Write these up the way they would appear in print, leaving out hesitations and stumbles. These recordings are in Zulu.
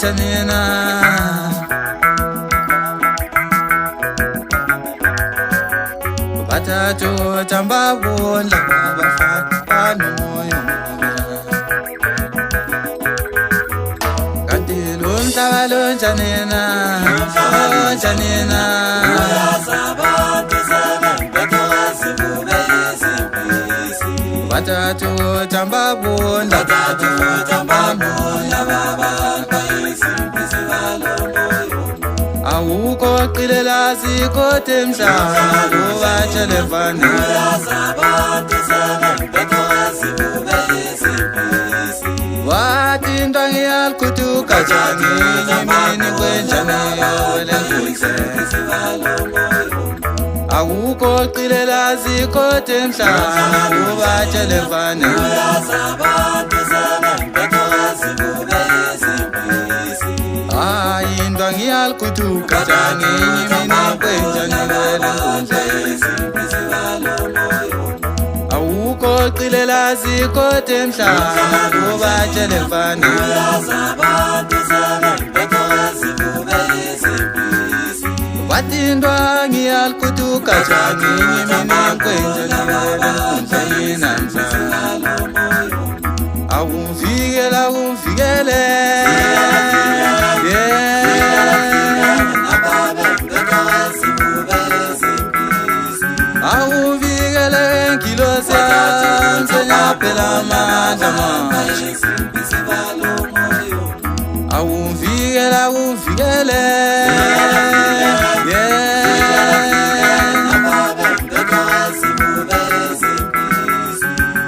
chanina batatu tamba bonda bafana moyo kanti lumhlabalo chanina chanina batatu tamba bonda awukho qilela sikothe emhlaba ubathelefana wathi into ngiyaliqhutuka njani imini kwenjani yolenkunze awukho qilela sikothe emhlaba ubathelefana into ngiyaliqhutuka njani imini kwenjani yolenkunze awukho qilela sikothe emhlaba ubathelefana wathi into ngiyaliqhutuka njani imini kwenjani yolenkunze namhlanje awumvikele awumvikele awuvikele ngilosi yami senyaphela amandla awuvikele awuvikele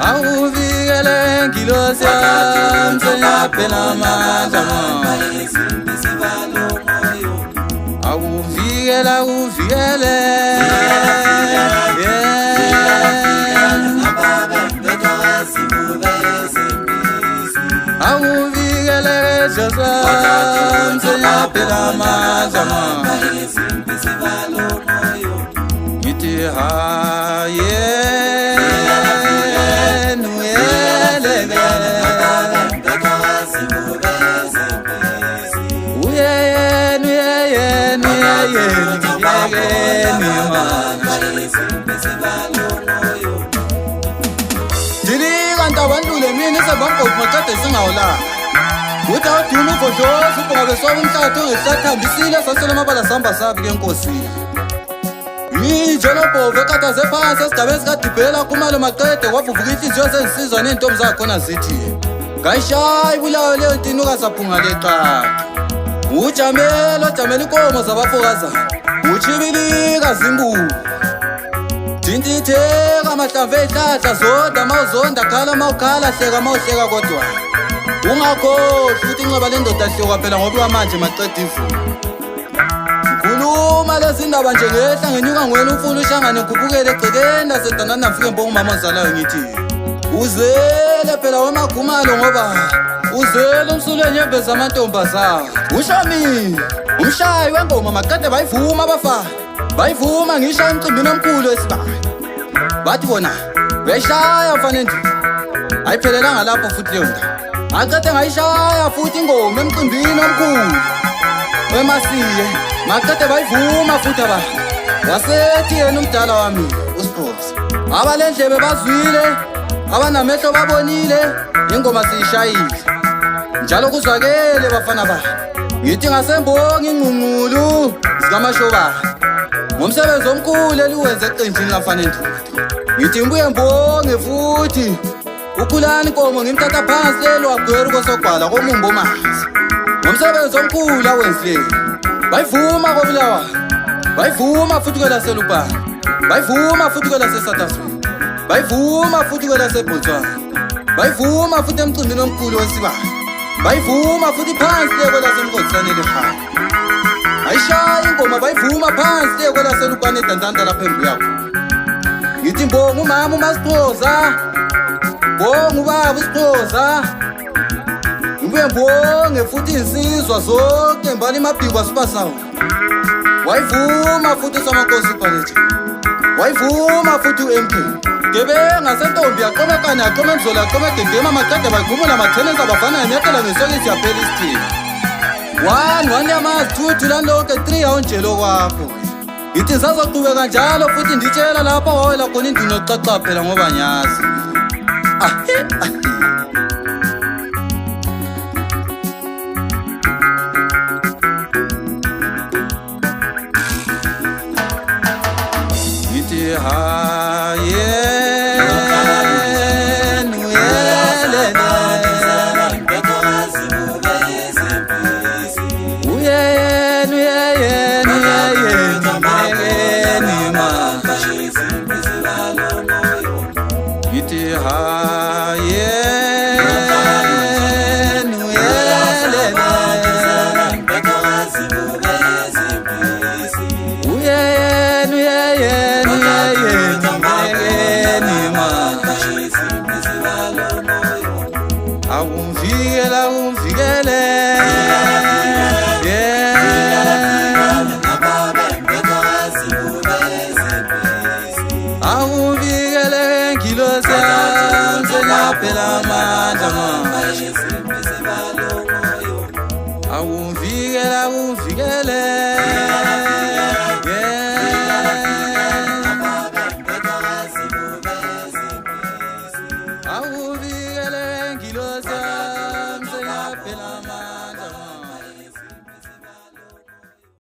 awuvikele ngilosi yami senyaphela amandla awuvikele awuvikele awuvikele Josam senyaphela amandla ngithi haye ndilikantabandlule mina isebamboti macade singawulanga uthi awuduma ugodlozi ubhongabe soba umhlathi ongehlathambisile sasele amabala sihamba sabi ke enkosini njenobhovu ekataze phansi esigabeni sikadibhela kumalo maqede kwavuvuka inhliziyo senzisizwa ney'ntombi zakhona zithi ngayishayi bulawo leyo ntini ukasaphunga leqaqa ujamela ojamela inkomo zabafokazana utshibilika zinkulu dintitheka amahlamvu ey'hlahla zonda mawuzonda khala mawukhala hleka mawuhleka kodwa ungakhohlwa ukuthi inxeba lendoda hloka phela ngoba uwamanje maqeda ivuno ngikhuluma lezi ndaba nje ngehla ngenyuka ngwena umfula uhlangane ngikhuphukele egcekeni lasedandani nafike mbonga umama ozalayo ngithi uzele phela wamagumalo ngoba uzele umsulweni yemvezi amantombazana ushami umshayi wengoma maqede bayivuma abafana bayivuma ngishaya emcimbini omkhulu wesibani bathi bona uyayishaya mfana endini ayiphelelanga lapho futhi leyo ndaba aqede ngayishaya futhi ingoma emcimbini omkhulu wemasiye maqede bayivuma futhi abantu wasethi yena umdala wami uSiphoza abalendlebe bazwile abanamehlo babonile ingoma siyishayile njalo kuzwakele bafana bakhe ngithi ngasembonga ingqungqulu zikamashobana ngomsebenzi omkhulu eliwenze eqenjini lafana endini ngithi ngibuye mbonge futhi ukhulani inkomo ngimthatha phansi lelo wagwera ukosogwala komumbo manzi ngomsebenzi omkhulu awenzile bayivuma kobulawa bayivuma futhi kwelaselubani bayivuma futhi kwelaseSouth Africa bayivuma futhi kwelaseBotswana bayivuma futhi emcimbini omkhulu wesibani bayivuma futhi phansi le kwelasemgodlisanele ekhaya ayishaya ingoma bayivuma phansi le kwelaselubani edanzanta lapha embu yakho ngithi mbonga umama uMasiphoza mbonga ubaba uSiphoza ngibuye mbonge futhi insizwa zonke mbali imabhiko asipasawo wayivuma futhi uSamakhosi uBhaleja wayivuma futhi uMK gebenga sentombi yaqomekana yaqoma emzola yaqoma egegema amaqede bayigumula amathenensi abafana yanyathela ngesokisi yaphela isithini one yamazi, two thulani lonke, three awunjelo kwakho. Ithi sazoqhubeka njalo futhi nditshela lapha wawela khona induno caca phela ngoba nyazi. Ithi haye Awumvikele awumvikele ngilosi yami selaphela amandla awumvikele awumvikele awumvikele ngilosi